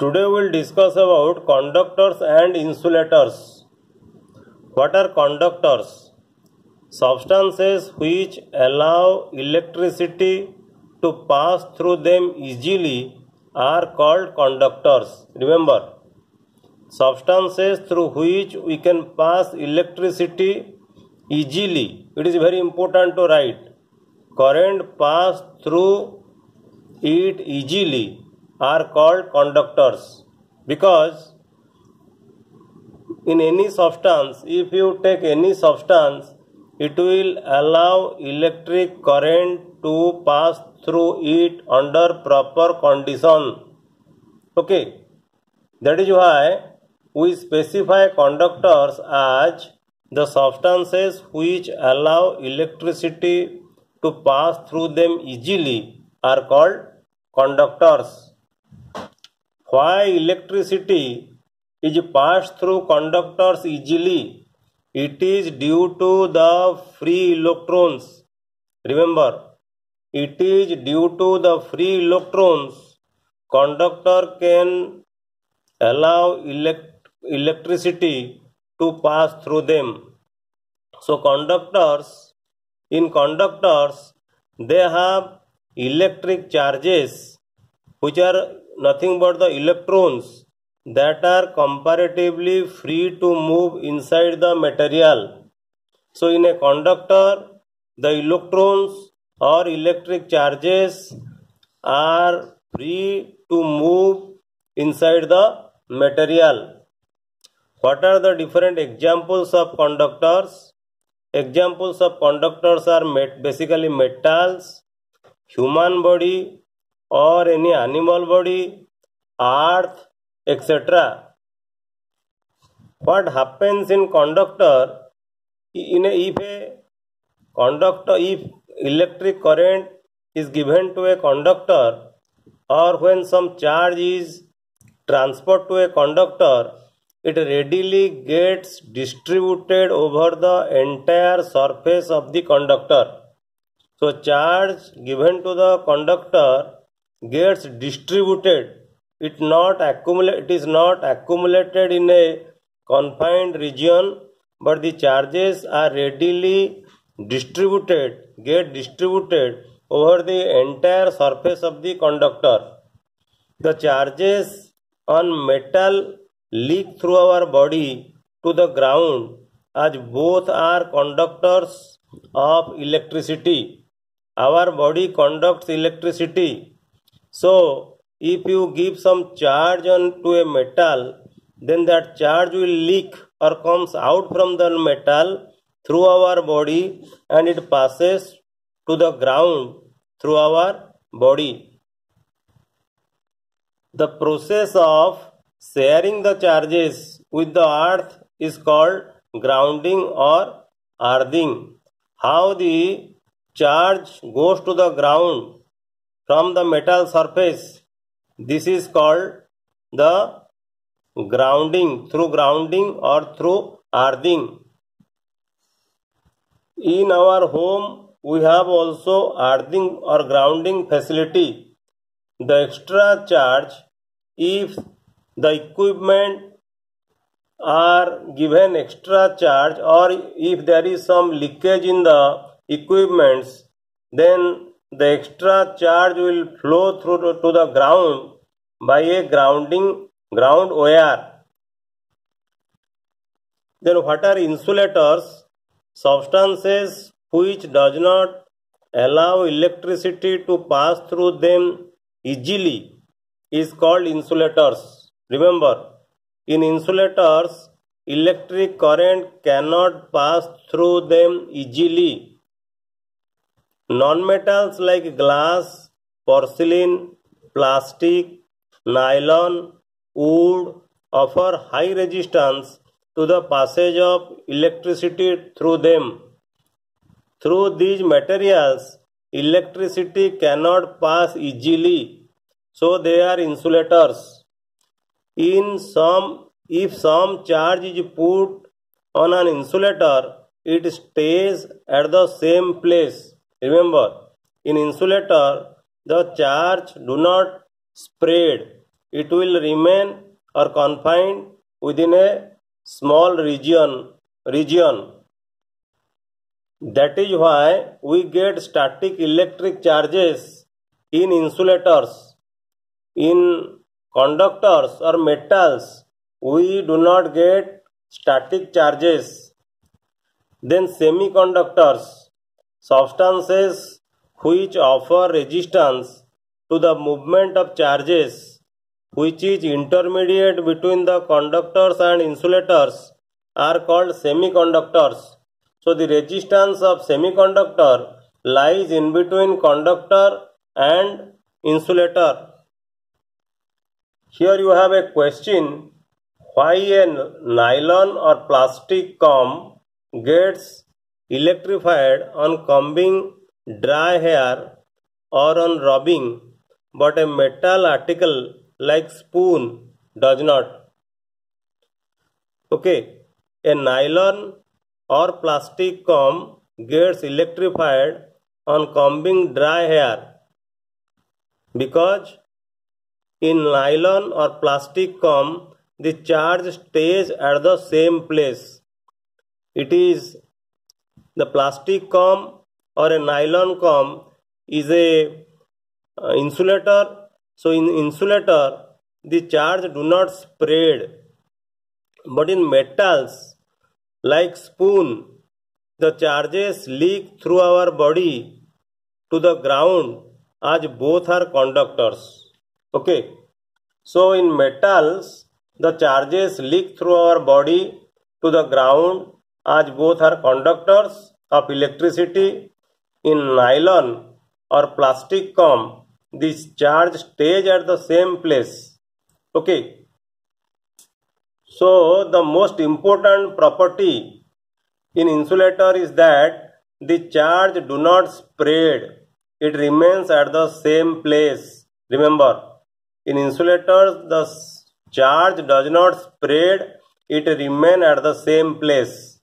Today we will discuss about conductors and insulators. What are conductors? Substances which allow electricity to pass through them easily are called conductors. Remember, substances through which we can pass electricity easily. It is very important to write. Current pass through it easily are called conductors, because in any substance, if you take any substance, it will allow electric current to pass through it under proper condition. Okay, that is why we specify conductors as the substances which allow electricity to pass through them easily are called conductors. Why electricity is passed through conductors easily? It is due to the free electrons. Remember, it is due to the free electrons. Conductor can allow electricity to pass through them. So in conductors, they have electric charges, which are nothing but the electrons that are comparatively free to move inside the material. So in a conductor, the electrons or electric charges are free to move inside the material. What are the different examples of conductors? Examples of conductors are basically metals, human body or any animal body, earth, etc. What happens in conductor? If electric current is given to a conductor, or when some charge is transferred to a conductor, it readily gets distributed over the entire surface of the conductor. So charge given to the conductor gets distributed. It is not accumulated in a confined region, but the charges are readily get distributed over the entire surface of the conductor. The charges on metal leak through our body to the ground, as both are conductors of electricity. Our body conducts electricity. So, if you give some charge onto a metal, then that charge will leak or comes out from the metal through our body, and it passes to the ground through our body. The process of sharing the charges with the earth is called grounding or earthing. How the charge goes to the ground from the metal surface, this is called the grounding, through grounding or through earthing. In our home, we have also earthing or grounding facility. The extra charge, if the equipment are given extra charge, or if there is some leakage in the equipments, then the extra charge will flow through to the ground by a ground wire. Then what are insulators? Substances which does not allow electricity to pass through them easily is called insulators. Remember, in insulators, electric current cannot pass through them easily. Non-metals like glass, porcelain, plastic, nylon, wood offer high resistance to the passage of electricity through them. Through these materials, electricity cannot pass easily, so they are insulators. If some charge is put on an insulator, it stays at the same place. Remember, in insulator, the charge do not spread. it will remain or confined within a small region. That is why we get static electric charges in insulators. In conductors or metals, we do not get static charges. Then semiconductors, substances which offer resistance to the movement of charges, which is intermediate between the conductors and insulators, are called semiconductors. So the resistance of semiconductor lies in between conductor and insulator. Here you have a question, why a nylon or plastic comb gets electrified on combing dry hair or on rubbing, but a metal article like spoon does not. Okay, a nylon or plastic comb gets electrified on combing dry hair because in nylon or plastic comb the charge stays at the same place. It is the plastic comb or a nylon comb is a insulator. So in insulator the charge do not spread, but in metals like spoon the charges leak through our body to the ground as both are conductors. Okay, so in metals the charges leak through our body to the ground as both are conductors of electricity. In nylon or plastic comb this charge stays at the same place. Okay, so the most important property in insulator is that the charge do not spread, it remains at the same place. Remember, in insulators the charge does not spread, it remains at the same place.